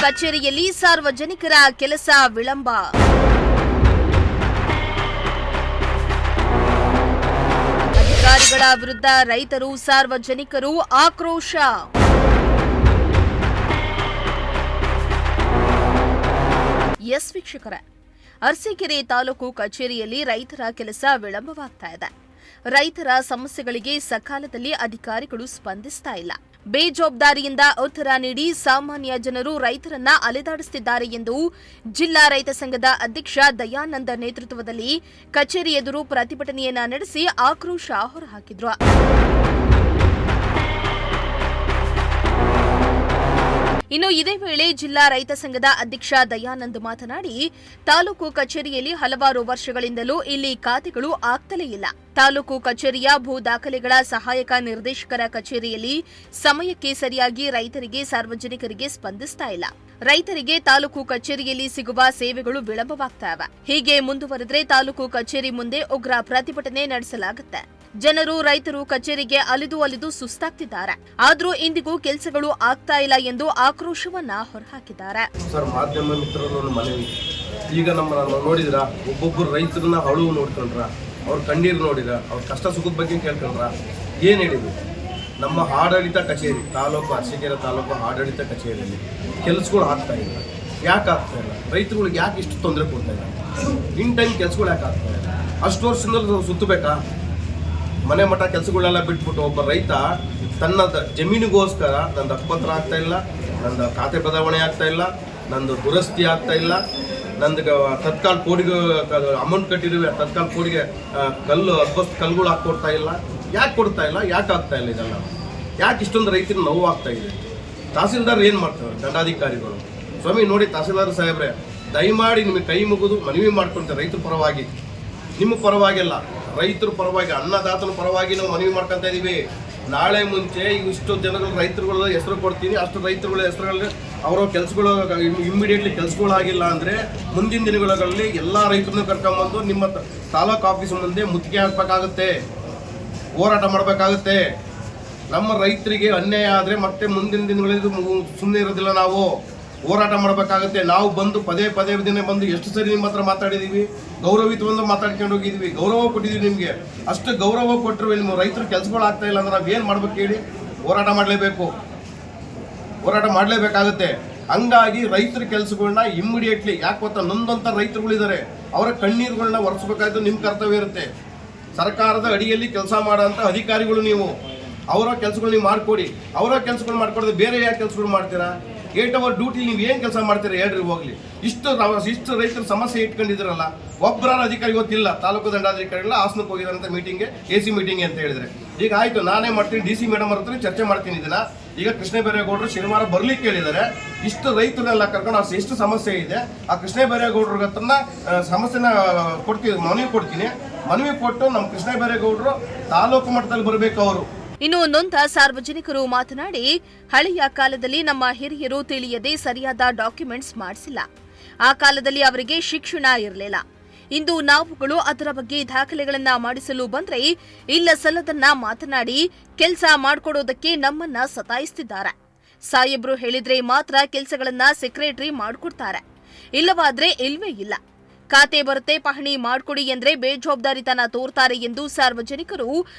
ಕಚೇರಿಯಲ್ಲಿ ಸಾರ್ವಜನಿಕರ ಕೆಲಸ ವಿಳಂಬ. ಅಧಿಕಾರಿಗಳ ವಿರುದ್ಧ ರೈತರು ಸಾರ್ವಜನಿಕರು ಆಕ್ರೋಶ. ಎಸ್ ವೀಕ್ಷಕರೇ, ಅರಸೀಕೆರೆ ತಾಲೂಕು ಕಚೇರಿಯಲ್ಲಿ ರೈತರ ಕೆಲಸ ವಿಳಂಬವಾಗ್ತಾ ಇದೆ. ರೈತರ ಸಮಸ್ಯೆಗಳಿಗೆ ಸಕಾಲದಲ್ಲಿ ಅಧಿಕಾರಿಗಳು ಸ್ಪಂದಿಸ್ತಾ ಇಲ್ಲ. ಬೇಜವಾಬ್ದಾರಿಯಿಂದ ಉತ್ತರ ನೀಡಿ ಸಾಮಾನ್ಯ ಜನರು ರೈತರನ್ನ ಅಲೆದಾಡಿಸುತ್ತಿದ್ದಾರೆ ಎಂದು ಜಿಲ್ಲಾ ರೈತ ಸಂಘದ ಅಧ್ಯಕ್ಷ ದಯಾನಂದ ನೇತೃತ್ವದಲ್ಲಿ ಕಚೇರಿ ಎದುರು ಪ್ರತಿಭಟನೆಯನ್ನ ನಡೆಸಿ ಆಕ್ರೋಶ ಹೊರಹಾಕಿದ್ರು. ಇನ್ನು ಇದೇ ವೇಳೆ ಜಿಲ್ಲಾ ರೈತ ಸಂಘದ ಅಧ್ಯಕ್ಷ ದಯಾನಂದ್ ಮಾತನಾಡಿ, ತಾಲೂಕು ಕಚೇರಿಯಲ್ಲಿ ಹಲವಾರು ವರ್ಷಗಳಿಂದಲೂ ಇಲ್ಲಿ ಖಾತೆಗಳು ಆಗ್ತಲೇ ಇಲ್ಲ. ತಾಲೂಕು ಕಚೇರಿಯ ಭೂ ದಾಖಲೆಗಳ ಸಹಾಯಕ ನಿರ್ದೇಶಕರ ಕಚೇರಿಯಲ್ಲಿ ಸಮಯಕ್ಕೆ ಸರಿಯಾಗಿ ರೈತರಿಗೆ ಸಾರ್ವಜನಿಕರಿಗೆ ಸ್ಪಂದಿಸ್ತಾ ಇಲ್ಲ. ರೈತರಿಗೆ ತಾಲೂಕು ಕಚೇರಿಯಲ್ಲಿ ಸಿಗುವ ಸೇವೆಗಳು ವಿಳಂಬವಾಗ್ತಾ ಇವೆ. ಹೀಗೆ ಮುಂದುವರೆದ್ರೆ ತಾಲೂಕು ಕಚೇರಿ ಮುಂದೆ ಉಗ್ರ ಪ್ರತಿಭಟನೆ ನಡೆಸಲಾಗುತ್ತೆ. ಜನರು ರೈತರು ಕಚೇರಿಗೆ ಅಲಿದು ಸುಸ್ತಾಗ್ತಿದ್ದಾರೆ. ಆದ್ರೂ ಇಂದಿಗೂ ಕೆಲಸಗಳು ಆಗ್ತಾ ಇಲ್ಲ ಎಂದು ಆಕ್ರೋಶವನ್ನ ಹೊರಹಾಕಿದ್ದಾರೆ. ಸರ್, ಮಾಧ್ಯಮ ಮಿತ್ರರು ಮನವಿ, ಈಗ ನಮ್ಮನ್ನ ನೋಡಿದ್ರ ಒಬ್ಬೊಬ್ಬರು ರೈತರನ್ನ ಅಳುವು ನೋಡ್ಕೊಂಡ್ರ, ಅವ್ರ ಕಣ್ಣೀರು ನೋಡಿದ್ರ, ಅವ್ರ ಕಷ್ಟ ಸುಖದ ಬಗ್ಗೆ ಕೇಳ್ಕೊಂಡ್ರ, ಏನ್ ಹೇಳಿದ್ರು? ನಮ್ಮ ಆಡಳಿತ ಕಚೇರಿ ತಾಲೂಕು ಅರಸೀಕೆರೆ ತಾಲೂಕು ಆಡಳಿತ ಕಚೇರಿಯಲ್ಲಿ ಕೆಲಸಗಳು ಆಗ್ತಾ ಇಲ್ಲ. ಯಾಕೆ ಆಗ್ತಾ ಇಲ್ಲ? ರೈತರುಗಳಿಗೆ ಯಾಕೆ ಇಷ್ಟು ತೊಂದರೆ ಕೊಡ್ತಾ ಇಲ್ಲ? ಇನ್ ಟೈಮ್ ಕೆಲಸಗಳು ಯಾಕೆ ಆಗ್ತಾ ಇಲ್ಲ? ಅಷ್ಟು ವರ್ಷದಿಂದ ಸುತ್ತಬೇಕಾ? ಮನೆ ಮಠ ಕೆಲಸಗಳೆಲ್ಲ ಬಿಟ್ಬಿಟ್ಟು ಒಬ್ಬ ರೈತ ತನ್ನ ಜಮೀನಿಗೋಸ್ಕರ ನಂದು ಹಕ್ಕುಪತ್ರ ಆಗ್ತಾ ಇಲ್ಲ, ನಂದು ಖಾತೆ ಬದಲಾವಣೆ ಆಗ್ತಾ ಇಲ್ಲ, ನಂದು ದುರಸ್ತಿ ಆಗ್ತಾ ಇಲ್ಲ, ನಂದು ತತ್ಕಾಲ ಕೋಡಿಗೆ ಅಮೌಂಟ್ ಕಟ್ಟಿರುವೆ ತತ್ಕಾಲ ಕೋಡಿಗೆ ಕಲ್ಲುಗಳು ಹಾಕೊಡ್ತಾ ಇಲ್ಲ. ಯಾಕೆ ಕೊಡ್ತಾ ಇಲ್ಲ? ಯಾಕೆ ಆಗ್ತಾ ಇಲ್ಲ? ಇದೆಲ್ಲ ಯಾಕೆ ಇಷ್ಟೊಂದು ರೈತರು ನೋವು ಆಗ್ತಾ ಇದೆ? ತಹಸೀಲ್ದಾರ್ ಏನು ಮಾಡ್ತಾರೆ? ದಂಡಾಧಿಕಾರಿಗಳು ಸ್ವಾಮಿ ನೋಡಿ, ತಹಸೀಲ್ದಾರ್ ಸಾಹೇಬ್ರೆ, ದಯಮಾಡಿ ನಿಮಗೆ ಕೈ ಮುಗಿದು ಮನವಿ ಮಾಡ್ಕೊಳ್ತಾರೆ. ರೈತರ ಪರವಾಗಿ, ನಿಮ್ಮ ಪರವಾಗಿಲ್ಲ, ರೈತರ ಪರವಾಗಿ, ಅನ್ನದಾತನ ಪರವಾಗಿ ನಾವು ಮನವಿ ಮಾಡ್ಕೊತಾ ಇದೀವಿ. ನಾಳೆ ಮುಂಚೆ ಇಷ್ಟು ಜನಗಳು ರೈತರುಗಳ ಹೆಸರು ಕೊಡ್ತೀನಿ, ಅಷ್ಟು ರೈತರುಗಳ ಹೆಸರುಗಳಲ್ಲಿ ಅವರ ಕೆಲಸಗಳು ಇಮ್ಮಿಡಿಯೇಟ್ಲಿ ಕೆಲಸಗಳಾಗಿಲ್ಲ ಅಂದರೆ ಮುಂದಿನ ದಿನಗಳಲ್ಲಿ ಎಲ್ಲ ರೈತರನ್ನು ಕರ್ಕೊಂಬಂದು ನಿಮ್ಮ ತಾಲೂಕು ಆಫೀಸ್ ಮುಂದೆ ಮುತ್ತಿಗೆ ಹಾಕಬೇಕಾಗುತ್ತೆ, ಹೋರಾಟ ಮಾಡಬೇಕಾಗುತ್ತೆ. ನಮ್ಮ ರೈತರಿಗೆ ಅನ್ಯಾಯ ಆದರೆ ಮತ್ತೆ ಮುಂದಿನ ದಿನಗಳಲ್ಲಿ ಸುಮ್ಮನೆ ಇರೋದಿಲ್ಲ, ನಾವು ಹೋರಾಟ ಮಾಡಬೇಕಾಗುತ್ತೆ. ನಾವು ಬಂದು ಪದೇ ದಿನ ಬಂದು ಎಷ್ಟು ಸರಿ ನಿಮ್ಮ ಹತ್ರ ಮಾತಾಡಿದ್ದೀವಿ, ಗೌರವಿತವಂದು ಮಾತಾಡ್ಕೊಂಡು ಹೋಗಿದ್ದೀವಿ, ಗೌರವ ಕೊಟ್ಟಿದ್ದೀವಿ ನಿಮಗೆ. ಅಷ್ಟು ಗೌರವ ಕೊಟ್ಟರು ನಿಮ್ಮ ರೈತರು ಕೆಲಸಗಳು ಆಗ್ತಾ ಇಲ್ಲ ಅಂದ್ರೆ ನಾವೇನು ಮಾಡ್ಬೇಕು ಹೇಳಿ? ಹೋರಾಟ ಮಾಡಲೇಬೇಕಾಗುತ್ತೆ. ಹಂಗಾಗಿ ರೈತರ ಕೆಲಸಗಳನ್ನ ಇಮ್ಮಿಡಿಯೇಟ್ಲಿ, ಯಾಕೆ ಗೊತ್ತಾ, ನೊಂದಂಥ ರೈತರುಗಳಿದ್ದಾರೆ, ಅವರ ಕಣ್ಣೀರುಗಳನ್ನ ಒರೆಸಬೇಕಾದ್ದು ನಿಮ್ಮ ಕರ್ತವ್ಯ ಇರುತ್ತೆ. ಸರ್ಕಾರದ ಅಡಿಯಲ್ಲಿ ಕೆಲಸ ಮಾಡೋಂಥ ಅಧಿಕಾರಿಗಳು ನೀವು, ಅವರ ಕೆಲಸಗಳು ನೀವು ಮಾಡಿಕೊಡಿ. ಅವರ ಕೆಲಸಗಳು ಮಾಡ್ಕೊಡೋದು ಬೇರೆ ಯಾವ ಕೆಲಸಗಳು ಮಾಡ್ತೀರಾ? 8 ಅವರ್ ಡ್ಯೂಟಿ ನೀವು ಏನು ಕೆಲಸ ಮಾಡ್ತೀರಾ ಹೇಳ್ರಿ ಹೋಗ್ಲಿ. ಇಷ್ಟು ರೈತರ ಸಮಸ್ಯೆ ಇಟ್ಕೊಂಡಿದ್ದೀರಲ್ಲ, ಒಬ್ಬರ ಅಧಿಕಾರಿ ಗೊತ್ತಿಲ್ಲ. ತಾಲೂಕು ದಂಡಾಧಿಕಾರಿಗಳ ಹಾಸನಕ್ಕೆ ಹೋಗಿದಾರಂತ ಮೀಟಿಂಗ್ಗೆ, AC ಮೀಟಿಂಗ್ ಅಂತ ಹೇಳಿದ್ರೆ, ಈಗ ಆಯಿತು ನಾನೇ ಮಾಡ್ತೀನಿ, DC ಮೇಡಮ್ ಹತ್ರ ಚರ್ಚೆ ಮಾಡ್ತೀನಿ ಇದನ್ನ. ಈಗ ಕೃಷ್ಣ ಬೈರೇಗೌಡರು ಶನಿವಾರ ಬರ್ಲಿಕ್ಕೆ ಹೇಳಿದ್ದಾರೆ. ಇಷ್ಟು ರೈತರೆಲ್ಲ ಕರ್ಕೊಂಡು ಎಷ್ಟು ಸಮಸ್ಯೆ ಇದೆ, ಆ ಕೃಷ್ಣ ಬೈರೇಗೌಡರ ಹತ್ರನ ಸಮಸ್ಯೆನ ಮನವಿ ಕೊಟ್ಟು ನಮ್ಮ ಕೃಷ್ಣ ಬೈರೇಗೌಡರು ತಾಲೂಕು ಮಟ್ಟದಲ್ಲಿ ಬರಬೇಕು ಅವರು. ಇನ್ನು ನೊಂದ ಸಾರ್ವಜನಿಕರು ಮಾತನಾಡಿ, ಹಳೆಯ ಕಾಲದಲ್ಲಿ ನಮ್ಮ ಹಿರಿಯರು ತಿಳಿಯದೆ ಸರಿಯಾದ ಡಾಕ್ಯುಮೆಂಟ್ಸ್ ಮಾಡಿಸಿಲ್ಲ. ಆ ಕಾಲದಲ್ಲಿ ಅವರಿಗೆ ಶಿಕ್ಷಣ ಇರಲಿಲ್ಲ. ಇಂದು ನಾವುಗಳು ಅದರ ಬಗ್ಗೆ ದಾಖಲೆಗಳನ್ನ ಮಾಡಿಸಲು ಬಂದ್ರೆ ಇಲ್ಲ ಸಲ್ಲದನ್ನ ಮಾತನಾಡಿ ಕೆಲಸ ಮಾಡಿಕೊಡೋದಕ್ಕೆ ನಮ್ಮನ್ನ ಸತಾಯಿಸುತ್ತಿದ್ದಾರೆ. ಸಾಹೇಬ್ರು ಹೇಳಿದ್ರೆ ಮಾತ್ರ ಕೆಲಸಗಳನ್ನ ಸೆಕ್ರೆಟರಿ ಮಾಡಿಕೊಡ್ತಾರೆ, ಇಲ್ಲವಾದ್ರೆ ಇಲ್ವೇ ಇಲ್ಲ. ಖಾತೆ ಬರುತ್ತೆ ಪಹಣಿ ಮಾಡಿಕೊಡಿ ಎಂದ್ರೆ ಬೇಜವಾಬ್ದಾರಿತನ ತೋರ್ತಾರೆ ಎಂದು ಸಾರ್ವಜನಿಕರು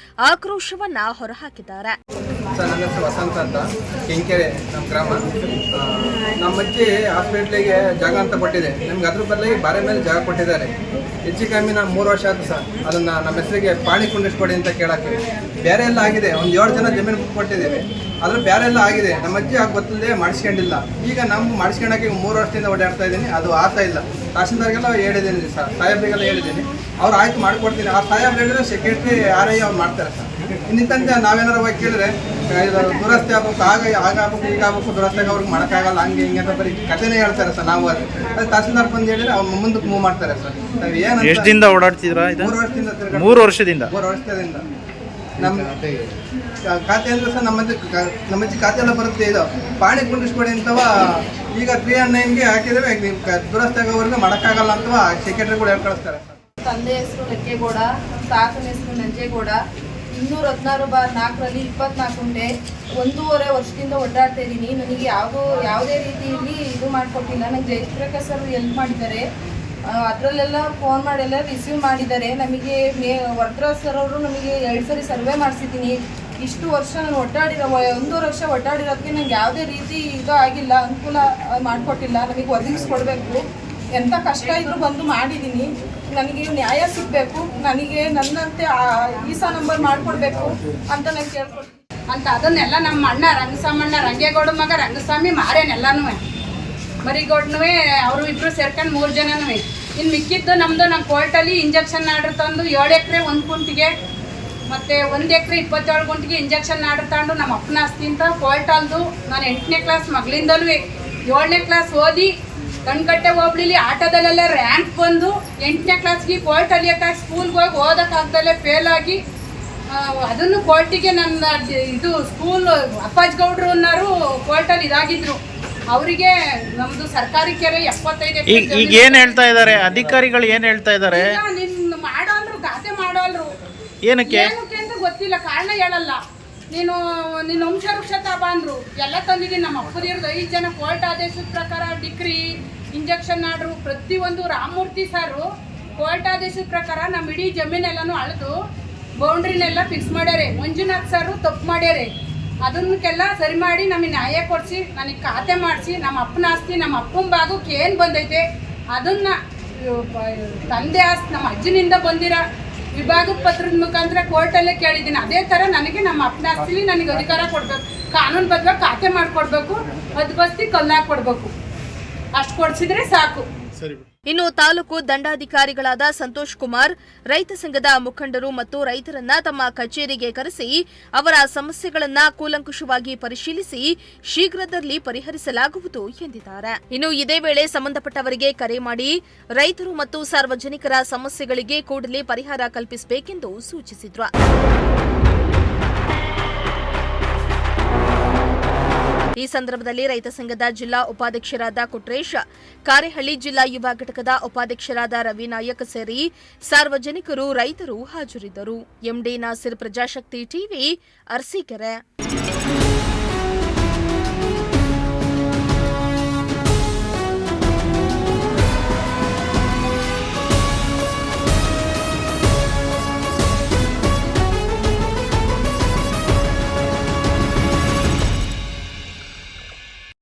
ಆಕ್ರೋಶವನ್ನ ಹೊರಹಾಕಿದ್ದಾರೆ. ನನ್ನ ಹೆಸರು ವಸಂತ ಅಂತ, ಕೆಂಕೆರೆ ನಮ್ಮ ಗ್ರಾಮ. ನಮ್ಮ ಅಜ್ಜಿ ಹಾಸ್ಪಿಟ್ಲಿಗೆ ಜಾಗ ಅಂತ ಕೊಟ್ಟಿದೆ, ನಮ್ಗೆ ಅದ್ರ ಬದಲಿಗೆ ಬಾರೆ ಮೇಲೆ ಜಾಗ ಕೊಟ್ಟಿದ್ದಾರೆ. ಹೆಚ್ಚು ಕಮ್ಮಿ ನಾವು 3 ವರ್ಷ ಆಯ್ತು ಸರ್. ಅದನ್ನು ನಮ್ಮ ಹೆಸರಿಗೆ ಪಾಣಿ ಕುಂಡಿಸ್ಕೊಡಿ ಅಂತ ಕೇಳೋಕ್ಕೆ ಬೇರೆ ಎಲ್ಲ ಆಗಿದೆ. ಒಂದು 7 ಜನ ಜಮೀನು ಕೊಟ್ಟಿದ್ದೀವಿ, ಅದ್ರ ಬೇರೆ ಎಲ್ಲ ಆಗಿದೆ. ನಮ್ಮ ಅಜ್ಜಿ ಆಗ ಗೊತ್ತಿಲ್ಲದೆ ಮಾಡಿಸ್ಕೊಂಡಿಲ್ಲ. ಈಗ ನಮ್ಮ ಮಾಡಿಸ್ಕೊಳಕ್ಕೆ 3 ವರ್ಷದಿಂದ ಓಡಾಡ್ತಾ ಇದ್ದೀನಿ, ಅದು ಆಗ್ತಾ ಇಲ್ಲ. ತಹಸೀಲ್ದಾರ್ಗೆಲ್ಲ ಹೇಳಿದ್ದೀನಿ ಸರ್, ಸಾಹೇಬ್ರಿಗೆಲ್ಲ ಹೇಳಿದ್ದೀನಿ, ಅವ್ರು ಆಯ್ತು ಮಾಡಿಕೊಡ್ತೀನಿ. ಆ ಸಾಹೇಬ್ರು ಹೇಳಿದ್ರೆ ಸೆಕ್ರೆಟ್ರಿ RI ಅವ್ರು ಮಾಡ್ತಾರೆ ಸರ್. ಇನ್ನಿತ್ತಂತೆ ನಾವೇನಾರು ಹೋಗಿ ಕೇಳಿದ್ರೆ ದುರಸ್ತಿ ಆಗ್ಬೇಕು, ಆಗಬೇಕು, ಈಗ ಆಗ್ಬೇಕು, ದುರಸ್ತಿಗೆ ಅವ್ರಿಗೆ ಮಾಡೋಕ್ಕಾಗಲ್ಲ, ಹಂಗೆ ಹಿಂಗೆ ಅಂತ ಬರೀ ಕಥೆನೇ ಹೇಳ್ತಾರೆ ಸರ್. ನಾವು ಅದು ತಹಸೀಲ್ದಾರ್ ಬಂದು ಹೇಳಿದ್ರೆ ಅವ್ರು ಮುಂದಕ್ಕೆ ಮೂವ್ ಮಾಡ್ತಾರೆ ಸರ್. ನಾವು ಏನು ಎಷ್ಟು ದಿನದಿಂದ ಓಡಾಡ್ತಿದ್ರ? 3 ವರ್ಷದಿಂದ 3 ವರ್ಷದಿಂದ ನಮ್ಮ ಖಾತೆ ಅಂದ್ರೆ ಸರ್ ನಮ್ಮಜ್ಜಿ ಖಾತೆ ಎಲ್ಲ ಬರುತ್ತೆ. ಇದು ಪಾಣಿ ಕುಂಡಿಸ್ಕೊಡಿ ಅಂತವ ಈಗ 309ಗೆ ಹಾಕಿದ್ರೆ ದುರಸ್ತಿಗೋವರೆಗೂ ಮಾಡೋಕ್ಕಾಗಲ್ಲ ಅಂತವ ಸೆಕ್ರೆಟರಿಗಳು ಹೇಳಿ ಕಳಿಸ್ತಾರೆ ಸರ್. ತಂದೆ ಹೆಸರು ಲೆಕ್ಕೇಗೌಡ, ತಾತನ ಹೆಸರು ನಂಜೇಗೌಡ. 216/4ರಲ್ಲಿ 24 ಗುಂಟೆ 1.5 ವರ್ಷದಿಂದ ಓಡಾಡ್ತಾ ಇದ್ದೀನಿ. ನನಗೆ ಯಾವುದೇ ರೀತಿಯಲ್ಲಿ ಇದು ಮಾಡಿಕೊಟ್ಟಿಲ್ಲ. ನನಗೆ ಜಯಪ್ರಕಾಶ್ ಸರ್ ಹೆಲ್ಪ್ ಮಾಡಿದ್ದಾರೆ. ಅದರಲ್ಲೆಲ್ಲ ಫೋನ್ ಮಾಡೆಲ್ಲ ರಿಸೀವ್ ಮಾಡಿದ್ದಾರೆ. ನಮಗೆ ವರದರಾಜ್ ಸರ್ ಅವರು ನಮಗೆ 2 ಸರಿ ಸರ್ವೆ ಮಾಡಿಸಿದ್ದೀನಿ. ಇಷ್ಟು ವರ್ಷ ನಾನು 1 ವರ್ಷ ಒಟ್ಟಾಡಿರೋದಕ್ಕೆ ನನಗೆ ಯಾವುದೇ ರೀತಿ ಇದು ಆಗಿಲ್ಲ, ಅನುಕೂಲ ಮಾಡಿಕೊಟ್ಟಿಲ್ಲ. ನನಗೆ ಒದಗಿಸ್ಕೊಡ್ಬೇಕು. ಎಂಥ ಕಷ್ಟ ಇದ್ರೂ ಬಂದು ಮಾಡಿದ್ದೀನಿ. ನನಗೆ ನ್ಯಾಯ ಸಿಗಬೇಕು. ನನಗೆ ನನ್ನಂತೆ ಈಸಾ ನಂಬರ್ ಮಾಡಿಕೊಡ್ಬೇಕು ಅಂತ ನಾನು ಕೇಳ್ಕೊಡ್ತೀನಿ ಅಂತ. ಅದನ್ನೆಲ್ಲ ನಮ್ಮ ಅಣ್ಣ ರಂಗಸ್ವಾಮಣ್ಣ, ರಂಗೇಗೌಡ ಮಗ ರಂಗಸ್ವಾಮಿ ಮಾರೇನೆಲ್ಲನೂ ಮರಿಗೌಡನೂ ಅವರು ಇಬ್ಬರು ಸೇರ್ಕೊಂಡು 3 ಜನನೂ. ಇನ್ನು ಮಿಕ್ಕಿದ್ದು ನಮ್ಮ ಕೋರ್ಟಲ್ಲಿ ಇಂಜೆಕ್ಷನ್ ಆರ್ಡ್ರ್ ತಂದು 7 ಎಕರೆ 1 ಗುಂಟಿಗೆ ಮತ್ತು 1 ಎಕರೆ 27 ಗುಂಟಿಗೆ ಇಂಜೆಕ್ಷನ್ ಆರ್ಡ್ರ್ ತಗೊಂಡು ನಮ್ಮ ಅಪ್ಪನ ಆಸ್ತಿ ಅಂತ ಕೋರ್ಟಲ್ದು. ನಾನು 8ನೇ ಕ್ಲಾಸ್ ಮಗಳಿಂದಲೂ 7ನೇ ಕ್ಲಾಸ್ ಓದಿ ಕಣ್ಕಟ್ಟೆ ಹೋಗ್ಲಿಲ್ಲಿ ಆಟೋದಲ್ಲೆಲ್ಲ ರ್ಯಾಂಕ್ ಬಂದು 8ನೇ ಕ್ಲಾಸ್ಗೆ ಕೋರ್ಟಲ್ಲಿ ಸ್ಕೂಲ್ಗೆ ಹೋಗಿ ಓದೋಕ್ಕಾಗ್ದಲ್ಲೇ ಫೇಲಾಗಿ ಅದನ್ನು ಕೋರ್ಟಿಗೆ ನನ್ನ ಇದು ಸ್ಕೂಲ್ ಅಪ್ಪಾಜ್ ಗೌಡ್ರು ಅನ್ನೋರು ಕೋರ್ಟಲ್ಲಿ ಇದಾಗಿದ್ರು. ಅವರಿಗೆ ನಮ್ಮದು ಸರ್ಕಾರಿ ಕೆರೆ 75 ಈಗ ಏನು ಹೇಳ್ತಾ ಇದ್ದಾರೆ ಅಧಿಕಾರಿಗಳು? ಏನು ಹೇಳ್ತಾ ಇದ್ದಾರೆ? ನಿನ್ನ ಮಾಡೋಲ್ರು ಖಾತೆ ಮಾಡೋಲ್ರು ಏನಕ್ಕೆ ಅಂತ ಗೊತ್ತಿಲ್ಲ, ಕಾರಣ ಹೇಳಲ್ಲ. ನಿನ್ನ ವಂಶವೃಕ್ಷ ಅಂದ್ರು ಎಲ್ಲ ತಂದಿದ್ದೀನಿ. ನಮ್ಮ ಅಪ್ಪದಿರೋದು 5 ಜನ ಕೋರ್ಟ್ ಆದೇಶದ ಪ್ರಕಾರ ಡಿಗ್ರಿ ಇಂಜೆಕ್ಷನ್ ಆರ್ಡ್ರು ಪ್ರತಿಯೊಂದು. ರಾಮಮೂರ್ತಿ ಸಾರು ಕೋರ್ಟ್ ಆದೇಶದ ಪ್ರಕಾರ ನಮ್ಮ ಇಡೀ ಜಮೀನೆಲ್ಲನೂ ಅಳೆದು ಬೌಂಡ್ರಿನೆಲ್ಲ ಫಿಕ್ಸ್ ಮಾಡ್ಯಾರೆ. ಮಂಜುನಾಥ್ ಸಾರು ತಪ್ಪು ಮಾಡ್ಯಾರೆ. ಅದನ್ನೆಲ್ಲ ಸರಿ ಮಾಡಿ ನಮಗೆ ನ್ಯಾಯ ಕೊಡಿಸಿ ನನಗೆ ಖಾತೆ ಮಾಡಿಸಿ ನಮ್ಮ ಅಪ್ಪನ ಆಸ್ತಿ ನಮ್ಮ ಅಪ್ಪನ ಭಾಗಕ್ಕೆ ಏನು ಬಂದೈತೆ ಅದನ್ನು ತಂದೆ ಆಸ್ತಿ ನಮ್ಮ ಅಜ್ಜನಿಂದ ಬಂದಿರೋ ವಿಭಾಗದ ಪತ್ರದ ಮುಖಾಂತರ ಕೋರ್ಟಲ್ಲೇ ಕೇಳಿದ್ದೀನಿ. ಅದೇ ಥರ ನನಗೆ ನಮ್ಮ ಅಪ್ಪನ ಆಸ್ತಿಲಿ ನನಗೆ ಅಧಿಕಾರ ಕೊಡಬೇಕು, ಕಾನೂನುಬದ್ಧವಾಗಿ ಖಾತೆ ಮಾಡಿಕೊಡ್ಬೇಕು, ಅದು ಬಸ್ತಿ ಕಲ್ಲಾಗಿ ಕೊಡಬೇಕು. ಅಷ್ಟು ಕೊಡಿಸಿದ್ರೆ ಸಾಕು. ಇನ್ನು ತಾಲೂಕು ದಂಡಾಧಿಕಾರಿಗಳಾದ ಸಂತೋಷ್ ಕುಮಾರ್ ರೈತ ಸಂಘದ ಮುಖಂಡರು ಮತ್ತು ರೈತರನ್ನ ತಮ್ಮ ಕಚೇರಿಗೆ ಕರೆಸಿ ಅವರ ಸಮಸ್ಯೆಗಳನ್ನ ಕೂಲಂಕುಷವಾಗಿ ಪರಿಶೀಲಿಸಿ ಶೀಘ್ರದಲ್ಲಿ ಪರಿಹರಿಸಲಾಗುವುದು ಎಂದಿದ್ದಾರೆ. ಇನ್ನು ಇದೇ ವೇಳೆ ಸಂಬಂಧಪಟ್ಟವರಿಗೆ ಕರೆ ಮಾಡಿ ರೈತರು ಮತ್ತು ಸಾರ್ವಜನಿಕರ ಸಮಸ್ಯೆಗಳಿಗೆ ಕೂಡಲೇ ಪರಿಹಾರ ಕಲ್ಪಿಸಬೇಕೆಂದು ಸೂಚಿಸಿದ್ರು. ಈ ಸಂದರ್ಭದಲ್ಲಿ ರೈತ ಸಂಘದ ಜಿಲ್ಲಾ ಉಪಾಧ್ಯಕ್ಷರಾದ ಕುಟ್ರೇಶ್, ಕಾರೆಹಳ್ಳಿ ಜಿಲ್ಲಾ ಯುವ ಘಟಕದ ಉಪಾಧ್ಯಕ್ಷರಾದ ರವಿನಾಯಕ್ ಸೇರಿ ಸಾರ್ವಜನಿಕರು, ರೈತರು ಹಾಜರಿದ್ದರು. MD Nasir, Prajashakti TV, Arsikere.